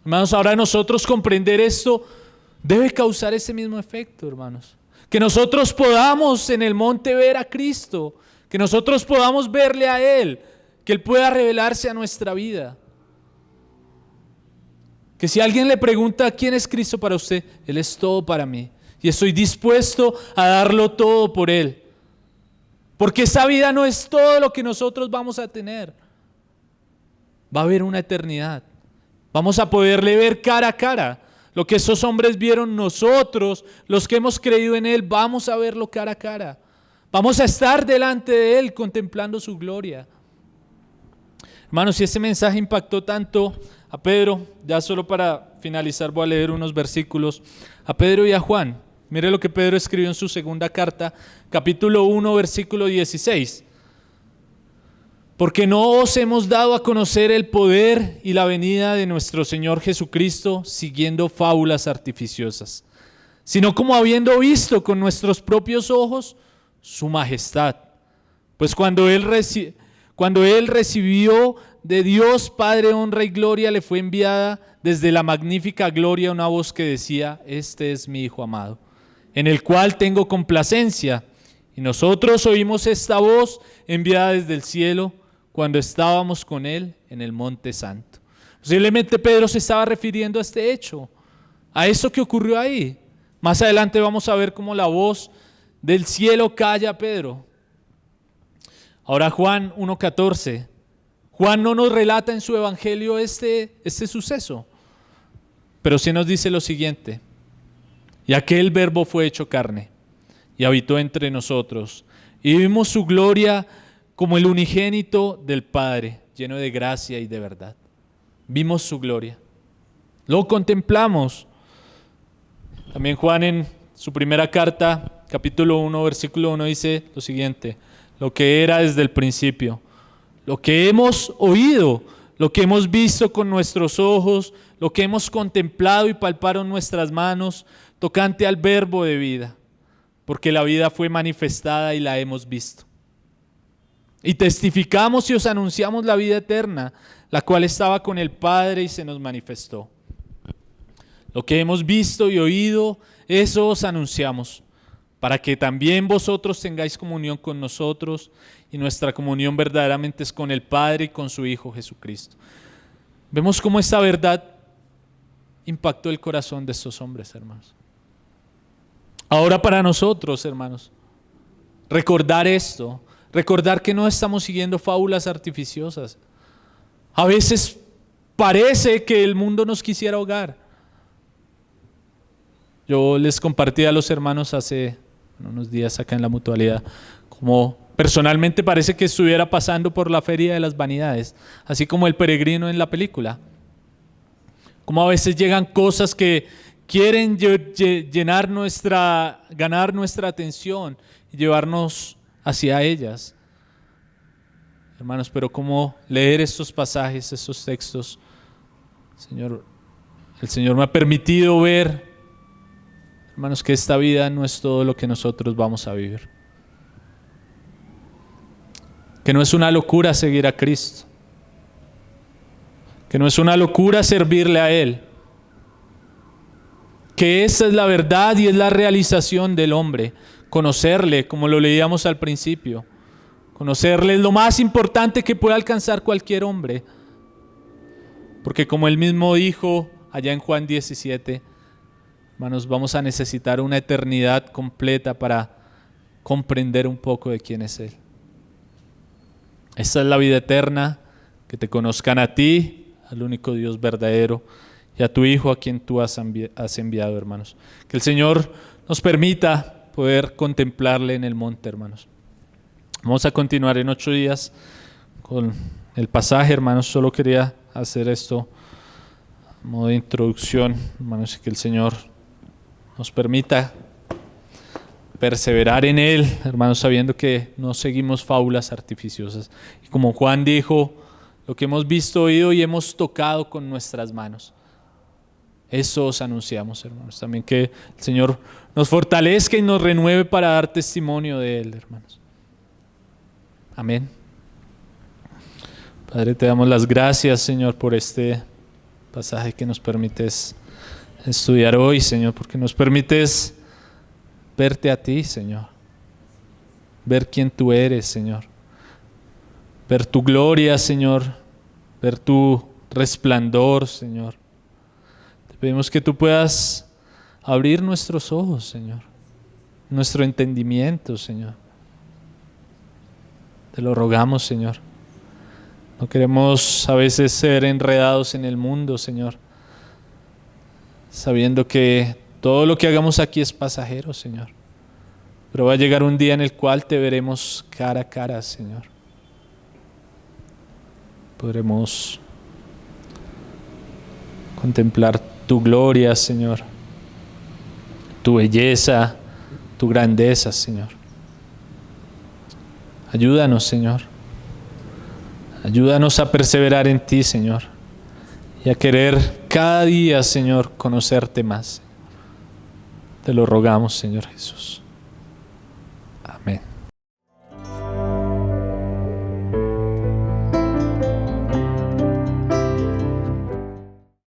Hermanos, ahora nosotros comprender esto debe causar ese mismo efecto, hermanos. Que nosotros podamos en el monte ver a Cristo, que nosotros podamos verle a Él, que Él pueda revelarse a nuestra vida. Que si alguien le pregunta quién es Cristo para usted, Él es todo para mí. Y estoy dispuesto a darlo todo por Él. Porque esa vida no es todo lo que nosotros vamos a tener. Va a haber una eternidad. Vamos a poderle ver cara a cara. Lo que esos hombres vieron nosotros, los que hemos creído en Él, vamos a verlo cara a cara. Vamos a estar delante de Él contemplando su gloria. Hermanos, si ese mensaje impactó tanto a Pedro, ya solo para finalizar voy a leer unos versículos, a Pedro y a Juan. Mire lo que Pedro escribió en su segunda carta, capítulo 1, versículo 16. Porque no os hemos dado a conocer el poder y la venida de nuestro Señor Jesucristo siguiendo fábulas artificiosas, sino como habiendo visto con nuestros propios ojos su majestad. Pues cuando Él recibió de Dios Padre honra y gloria, le fue enviada desde la magnífica gloria una voz que decía: este es mi Hijo amado, en el cual tengo complacencia. Y nosotros oímos esta voz enviada desde el cielo cuando estábamos con Él en el Monte Santo. Posiblemente Pedro se estaba refiriendo a este hecho, a eso que ocurrió ahí. Más adelante vamos a ver cómo la voz del cielo calla a Pedro. Ahora Juan 1:14. Juan no nos relata en su evangelio este suceso, pero sí nos dice lo siguiente: y aquel verbo fue hecho carne y habitó entre nosotros, y vimos su gloria como el unigénito del Padre, lleno de gracia y de verdad. Vimos su gloria, lo contemplamos. También Juan en su primera carta, capítulo 1, versículo 1 dice lo siguiente: lo que era desde el principio, lo que hemos oído, lo que hemos visto con nuestros ojos, lo que hemos contemplado y palparon nuestras manos, tocante al verbo de vida, porque la vida fue manifestada y la hemos visto. Y testificamos y os anunciamos la vida eterna, la cual estaba con el Padre y se nos manifestó. Lo que hemos visto y oído, eso os anunciamos, para que también vosotros tengáis comunión con nosotros, y nuestra comunión verdaderamente es con el Padre y con su Hijo Jesucristo. Vemos cómo esta verdad impactó el corazón de estos hombres, hermanos. Ahora para nosotros, hermanos, recordar esto, recordar que no estamos siguiendo fábulas artificiosas. A veces parece que el mundo nos quisiera ahogar. Yo les compartí a los hermanos hace unos días acá en la Mutualidad, como personalmente parece que estuviera pasando por la feria de las vanidades, así como el peregrino en la película. Como a veces llegan cosas que quieren ganar nuestra atención y llevarnos hacia ellas. hermanos, pero cómo leer estos pasajes, estos textos, Señor, el Señor me ha permitido ver, hermanos, que esta vida no es todo lo que nosotros vamos a vivir. Que no es una locura seguir a Cristo. Que no es una locura servirle a Él. Que esa es la verdad y es la realización del hombre. Conocerle, como lo leíamos al principio. Conocerle es lo más importante que puede alcanzar cualquier hombre. Porque como Él mismo dijo allá en Juan 17, hermanos, vamos a necesitar una eternidad completa para comprender un poco de quién es Él. Esta es la vida eterna, que te conozcan a ti, al único Dios verdadero, y a tu Hijo a quien tú has enviado, hermanos. Que el Señor nos permita poder contemplarle en el monte, hermanos. Vamos a continuar en 8 días con el pasaje, hermanos. Solo quería hacer esto a modo de introducción, hermanos, y que el Señor nos permita perseverar en Él, hermanos, sabiendo que no seguimos fábulas artificiosas. Y como Juan dijo, lo que hemos visto, oído y hemos tocado con nuestras manos, eso os anunciamos, hermanos. También que el Señor nos fortalezca y nos renueve para dar testimonio de Él, hermanos. Amén. Padre, te damos las gracias, Señor, por este pasaje que nos permites estudiar hoy, Señor, porque nos permites verte a ti, Señor. Ver quién tú eres, Señor. Ver tu gloria, Señor. Ver tu resplandor, Señor. Te pedimos que tú puedas abrir nuestros ojos, Señor. Nuestro entendimiento, Señor. Te lo rogamos, Señor. No queremos a veces ser enredados en el mundo, Señor, sabiendo que todo lo que hagamos aquí es pasajero, Señor. Pero va a llegar un día en el cual te veremos cara a cara, Señor. Podremos contemplar tu gloria, Señor, tu belleza, tu grandeza, Señor. Ayúdanos, Señor. Ayúdanos a perseverar en ti, Señor, y a querer cada día, Señor, conocerte más. Te lo rogamos, Señor Jesús. Amén.